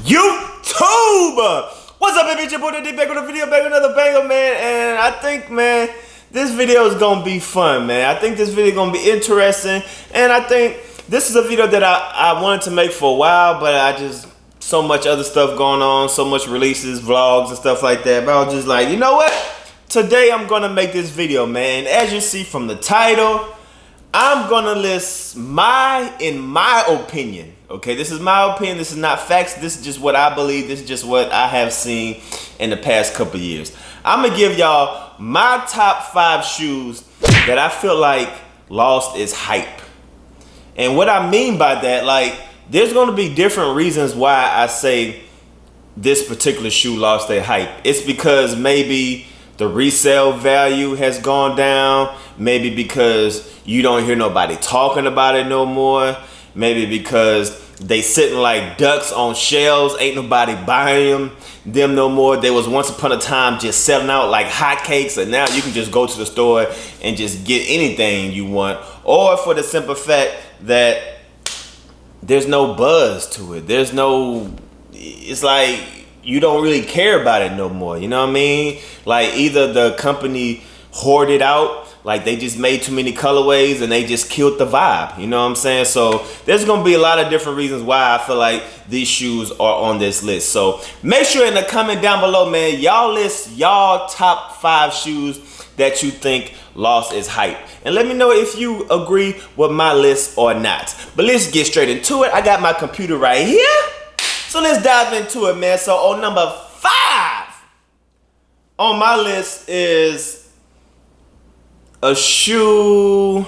YouTube! What's up, baby? It's your boy, D back with a video, back with another banger, man. And I think, man, this video is gonna be fun, man. I think this video is gonna be interesting. And I think this is a video that I wanted to make for a while, but I just, so much other stuff going on, so much releases, vlogs, and stuff like that. But I was just like, you know what? Today I'm gonna make this video, man. As you see from the title, I'm gonna list in my opinion, okay? This is my opinion, this is not facts, this is just what I believe, this is just what I have seen in the past couple years. I'm gonna give y'all my top 5 shoes that I feel like lost its hype. And what I mean by that, like, there's gonna be different reasons why I say this particular shoe lost their hype. It's because maybe the resale value has gone down, maybe because you don't hear nobody talking about it no more, maybe because they sitting like ducks on shelves, ain't nobody buying them no more. They was once upon a time just selling out like hotcakes, and now you can just go to the store and just get anything you want. Or for the simple fact that there's no buzz to it. There's no, it's like you don't really care about it no more, you know what I mean? Like either the company hoarded out, like they just made too many colorways and they just killed the vibe, you know what I'm saying? So there's gonna be a lot of different reasons why I feel like these shoes are on this list. So make sure in the comment down below, man, y'all list y'all top 5 shoes that you think lost its hype. And let me know if you agree with my list or not. But let's get straight into it. I got my computer right here. So let's dive into it, man. So on number 5 on my list is a shoe.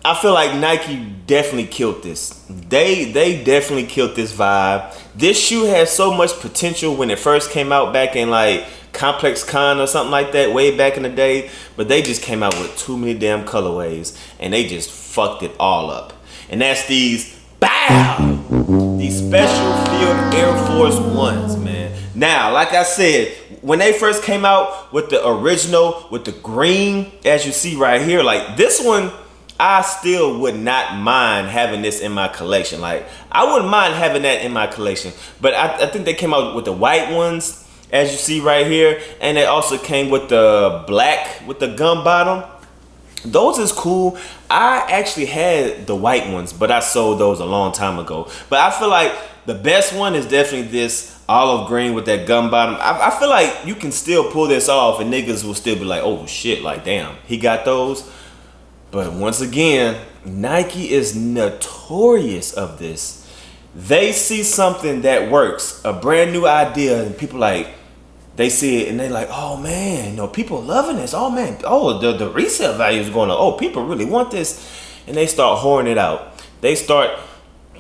I feel like Nike definitely killed this. They definitely killed this vibe. This shoe had so much potential when it first came out back in like Complex Con or something like that way back in the day, but they just came out with too many damn colorways and they just fucked it all up. And that's these these special field Air Force Ones, man. Now, like I said, when they first came out with the original, with the green, as you see right here, like this one, I still would not mind having this in my collection. Like, I wouldn't mind having that in my collection. But I think they came out with the white ones, as you see right here. And they also came with the black, with the gum bottom. Those is cool. I actually had the white ones, but I sold those a long time ago. But I feel like the best one is definitely this olive green with that gum bottom. I feel like you can still pull this off and niggas will still be like, oh shit, like damn, he got those. But once again, Nike is notorious of this. They see something that works, a brand new idea, and people like, they see it and they like, oh man, you know, people loving this. Oh man, oh the resale value is going up. Oh, people really want this, and they start whoring it out. They start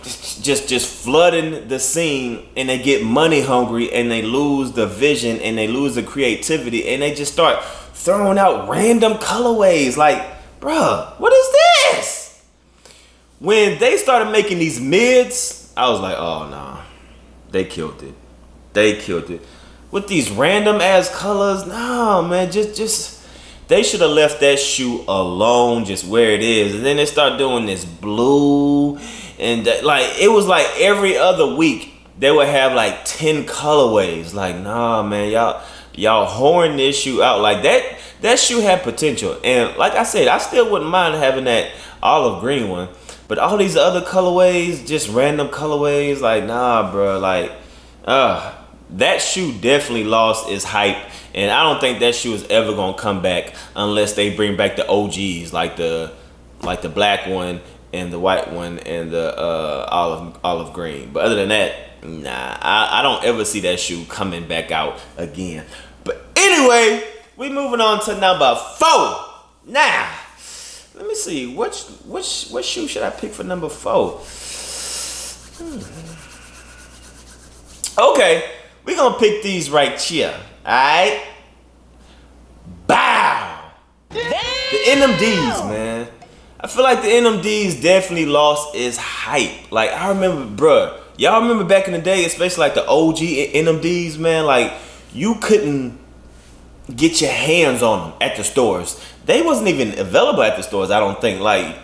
just flooding the scene, and they get money hungry, and they lose the vision, and they lose the creativity, and they just start throwing out random colorways. Like, bruh, what is this? When they started making these mids, I was like, oh nah, they killed it. They killed it. With these random ass colors, no man, just they should have left that shoe alone, just where it is. And then they start doing this blue, and like it was like every other week they would have like 10 colorways. Like, nah man, y'all whoring this shoe out. Like that shoe had potential, and like I said, I still wouldn't mind having that olive green one. But all these other colorways, just random colorways, like nah, bro, like that shoe definitely lost its hype, and I don't think that shoe is ever gonna come back unless they bring back the OGs, like the black one and the white one and the olive green. But other than that, nah, I don't ever see that shoe coming back out again. But anyway, we moving on to number 4. Now, let me see what shoe should I pick for number 4. Okay. We're gonna pick these right here, alright? Bow! Damn. The NMDs, man. I feel like the NMDs definitely lost its hype. Like, I remember, bruh, y'all remember back in the day, especially like the OG NMDs, man, like, you couldn't get your hands on them at the stores. They wasn't even available at the stores, I don't think. Like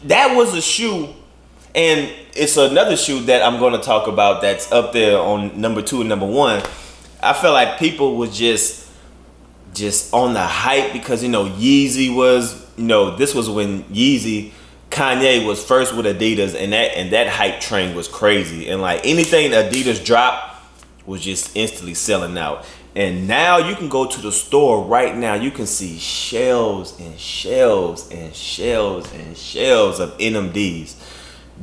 that was a shoe And it's another shoe that I'm going to talk about that's up there on number 2 and number 1. I feel like people was just on the hype because, Yeezy was, this was when Kanye was first with Adidas, and that hype train was crazy. And like anything Adidas dropped was just instantly selling out. And now you can go to the store right now, you can see shelves and shelves and shelves and shelves of NMDs.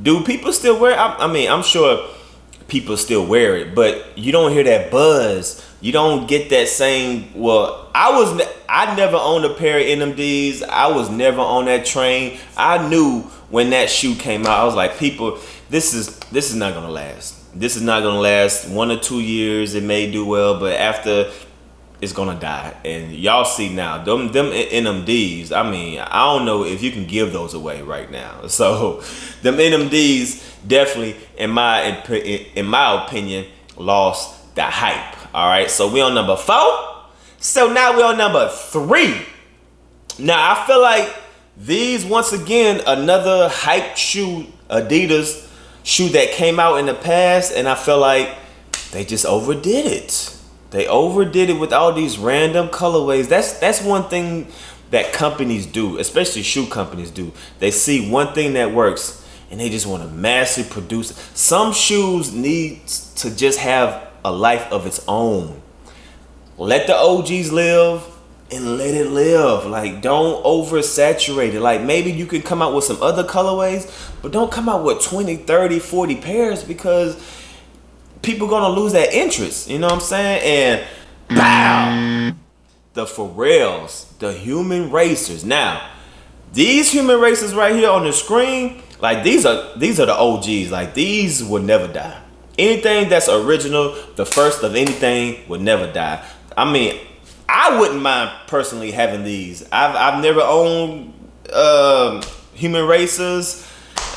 Do people still wear it? I'm sure people still wear it, but you don't hear that buzz. You don't get that same. Well, I never owned a pair of NMDs. I was never on that train. I knew when that shoe came out, I was like, people, this is not gonna last. This is not gonna last 1 or 2 years. It may do well, but after, it's gonna die. And y'all see now, them NMDs. I don't know if you can give those away right now. So, them NMDs definitely, in my opinion, lost the hype. All right. So we on number 4. So now we on number 3. Now I feel like these, once again, another hype shoe, Adidas shoe that came out in the past, and I feel like they just overdid it. They overdid it with all these random colorways. That's one thing that companies do, especially shoe companies do. They see one thing that works and they just want to massively produce it. Some shoes need to just have a life of its own. Let the OGs live and let it live. Like, don't oversaturate it. Like, maybe you can come out with some other colorways, but don't come out with 20, 30, 40 pairs, because people gonna lose that interest. You know what I'm saying? And bow, the Pharrells, the human racers. Now, these human racers right here on the screen, like these are the OGs. Like, these will never die. Anything that's original, the first of anything, will never die. I wouldn't mind personally having these. I've never owned human racers,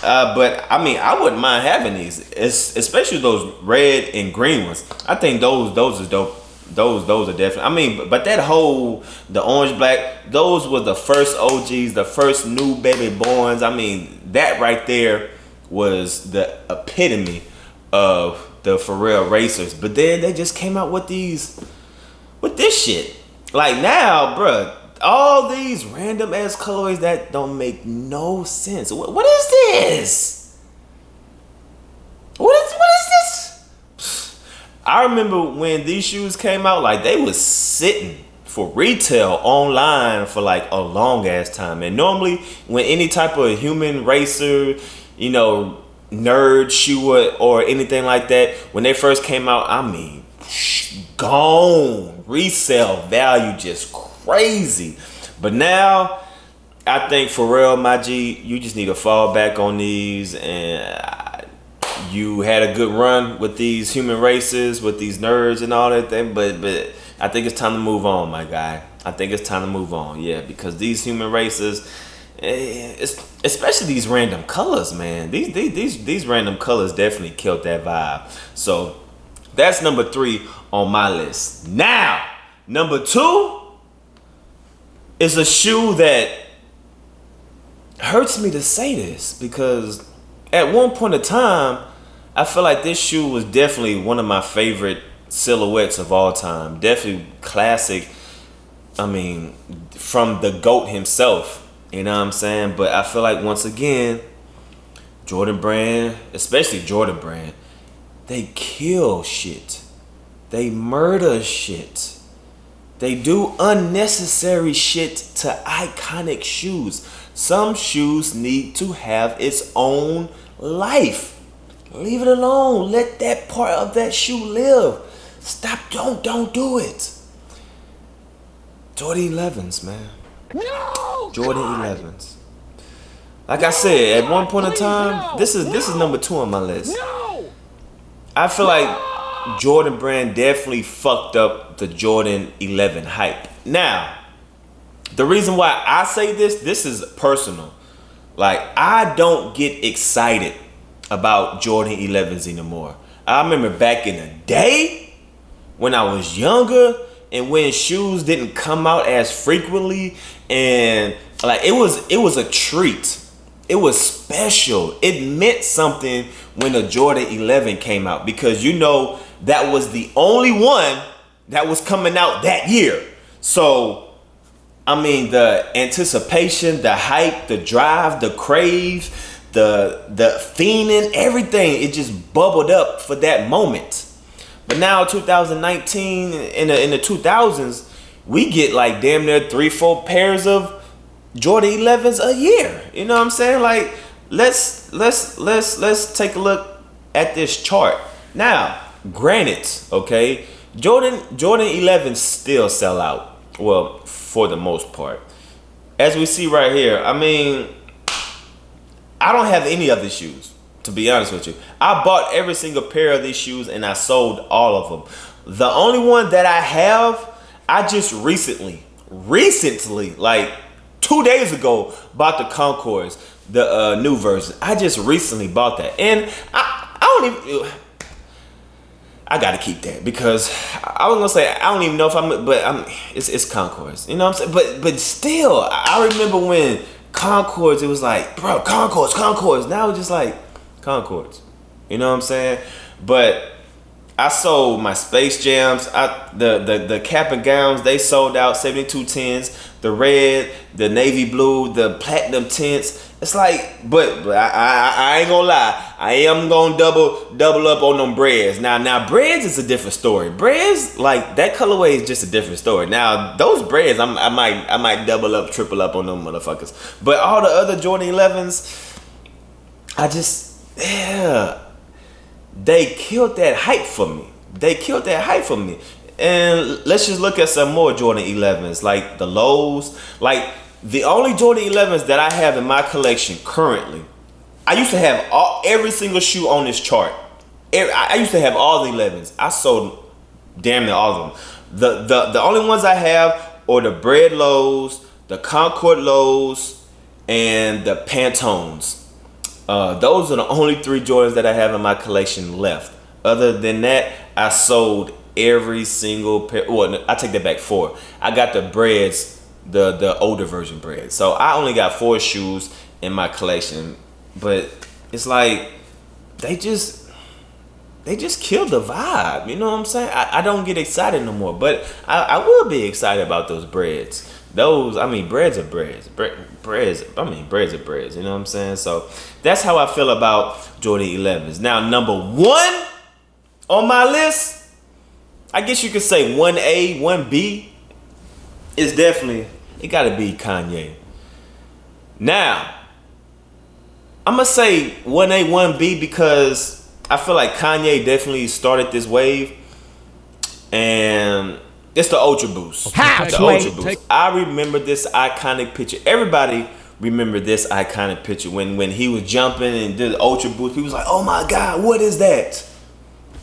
but I wouldn't mind having these, especially those red and green ones. I think those are dope. Those are definitely. But the orange black, those were the first OGs, the first new baby borns. That right there was the epitome of the Pharrell racers. But then they just came out with this shit. Like, now, bruh, all these random ass colorways that don't make no sense. What is this? What is this? I remember when these shoes came out, like, they was sitting for retail online for like a long ass time. And normally when any type of human racer, nerd shoe or anything like that, when they first came out, gone. Resale value just crazy. But now, I think Pharrell, my G, you just need to fall back on these. And you had a good run with these human races, with these nerds and all that thing. But I think it's time to move on, my guy. I think it's time to move on. Yeah, because these human races, especially these random colors, man. These random colors definitely killed that vibe. So that's number 3 on my list. Now, number 2 is a shoe that hurts me to say this, because at one point in time, I feel like this shoe was definitely one of my favorite silhouettes of all time. Definitely classic. From the GOAT himself. You know what I'm saying? But I feel like, once again, Jordan Brand, especially Jordan Brand, they kill shit. They murder shit. They do unnecessary shit to iconic shoes. Some shoes need to have its own life. Leave it alone. Let that part of that shoe live. Stop. Don't do it. Jordan 11s, man. No! Jordan 11s. Like I said, at one point in time, this is number 2 on my list. No! I feel like Jordan Brand definitely fucked up the Jordan 11 hype. Now, the reason why I say this is personal. Like, I don't get excited about Jordan 11s anymore. I remember back in the day when I was younger and when shoes didn't come out as frequently, and like it was a treat It was special. It meant something when the Jordan 11 came out, because you know that was the only one that was coming out that year. So, I mean, the anticipation, the hype, the drive, the crave, the fiending, everything, it just bubbled up for that moment. But now 2019, in the 2000s, we get like damn near 3-4 pairs of Jordan 11s a year. You know what I'm saying? Like, let's take a look at this chart. Now, granted, okay, Jordan 11s still sell out. Well, for the most part. As we see right here, I mean, I don't have any of these shoes, to be honest with you. I bought every single pair of these shoes and I sold all of them. The only one that I have, I just recently, like 2 days ago, bought the Concords, the new version. I just recently bought that, and I don't even. I gotta keep that, because I was gonna say I don't even know if it's Concords. You know what I'm saying? But still, I remember when Concords, it was like, bro, Concords. Now it's just like Concords. You know what I'm saying? But I sold my Space Jams. The cap and gowns, they sold out. 7210s, the red, the navy blue, the platinum tints. It's like, but I ain't gonna lie. I am gonna double up on them breads. Now breads is a different story. Breads, like that colorway is just a different story. Now those breads, I might double up, triple up on them motherfuckers. But all the other Jordan 11s, they killed that hype for me. And let's just look at some more Jordan 11s, like the lows. Like, the only Jordan 11s that I have in my collection currently, I used to have every single shoe on this chart. I used to have all the 11s. I sold damn near all of them. The only ones I have are the Bread lows, the Concord lows, and the Pantones. Those are the only 3 Jordans that I have in my collection left. Other than that, I sold every single pair. Well, I take that back, 4. I got the Breads, the older version Breads. So I only got 4 shoes in my collection. But it's like they just killed the vibe. You know what I'm saying? I don't get excited no more. But I will be excited about those Breads. Those, I mean, breads are breads. Breads are breads. You know what I'm saying? So that's how I feel about Jordan 11s. Now, number 1 on my list, I guess you could say 1A, 1B, is definitely, it gotta be Kanye. Now, I'm gonna say 1A, 1B because I feel like Kanye definitely started this wave, and it's the Ultra Boost. Ultra Boost. I remember this iconic picture. Everybody remember this iconic picture when he was jumping and did the Ultra Boost. He was like, "Oh my God, what is that?"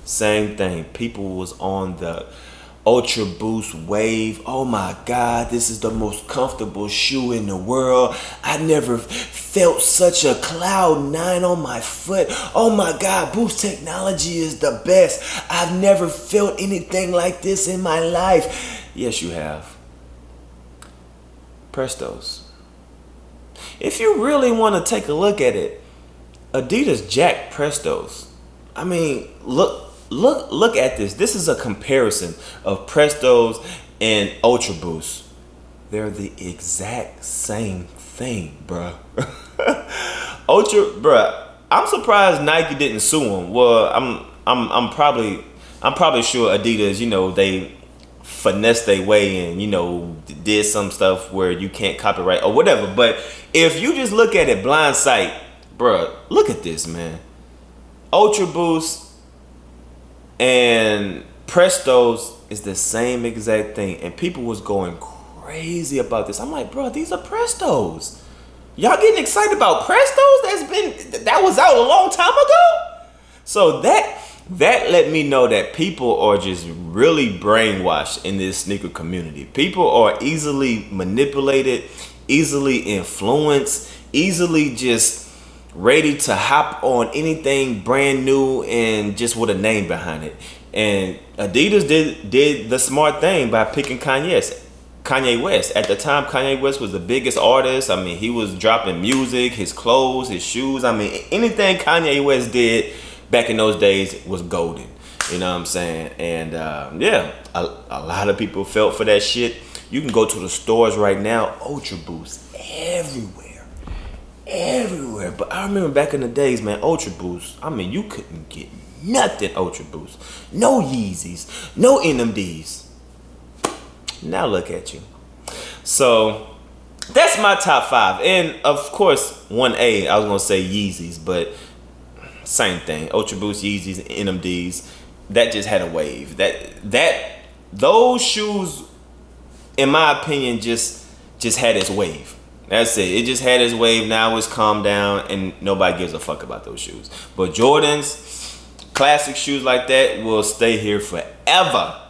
Same thing. People was on the Ultra Boost wave. Oh my God, this is the most comfortable shoe in the world. I never felt such a cloud 9 on my foot. Oh my God, Boost technology is the best. I've never felt anything like this in my life. Yes, you have. Prestos. If you really want to take a look at it, Adidas jacked Prestos. I mean, look at this. This is a comparison of Prestos and Ultra Boost. They're the exact same thing, bruh. I'm surprised Nike didn't sue them. Well, I'm probably sure Adidas, you know, they finessed their way and, you know, did some stuff where you can't copyright or whatever. But if you just look at it blind sight, bruh, look at this, man. Ultra Boost and Prestos is the same exact thing, and people was going crazy about this. I'm like, bro, these are Prestos. Y'all getting excited about Prestos? That was out a long time ago. So that let me know that people are just really brainwashed in this sneaker community. People are easily manipulated, easily influenced, easily just ready to hop on anything brand new and just with a name behind it. And Adidas did the smart thing by picking Kanye. Kanye West. At the time, Kanye West was the biggest artist. I mean, he was dropping music, his clothes, his shoes. I mean, anything Kanye West did back in those days was golden. You know what I'm saying? And yeah, a lot of people felt for that shit. You can go to the stores right now, Ultra Boost everywhere. Everywhere. But I remember back in the days, man, Ultra Boost, I mean, you couldn't get nothing Ultra Boost. No Yeezys, no NMDs. Now look at you. So that's my top 5. And of course, 1A, I was gonna say Yeezys, but same thing. Ultra Boost, Yeezys, NMDs. That just had a wave. Those shoes, in my opinion, just had its wave. That's it. It just had its wave. Now it's calmed down, and nobody gives a fuck about those shoes. But Jordans, classic shoes like that, will stay here forever.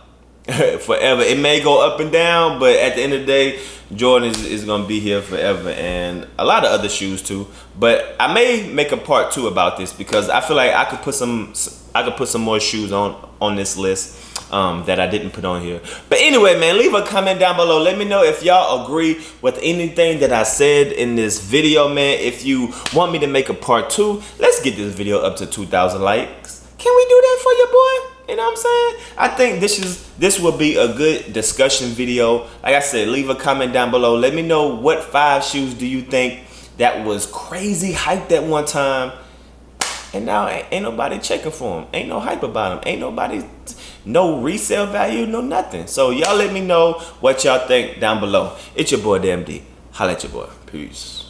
Forever. It may go up and down, but at the end of the day, Jordan is gonna be here forever, and a lot of other shoes too. But I may make a part 2 about this because I feel like I could put some more shoes on this list that I didn't put on here. But anyway, man, leave a comment down below. Let me know if y'all agree with anything that I said in this video, man. If you want me to make a part 2, let's get this video up to 2,000 likes. Can we do that for your boy? You know what I'm saying? I think this will be a good discussion video. Like I said, leave a comment down below. Let me know what 5 shoes do you think that was crazy hyped at one time, and now ain't nobody checking for them. Ain't no hype about them. Ain't nobody, no resale value, no nothing. So y'all let me know what y'all think down below. It's your boy, DMD. Holla at your boy. Peace.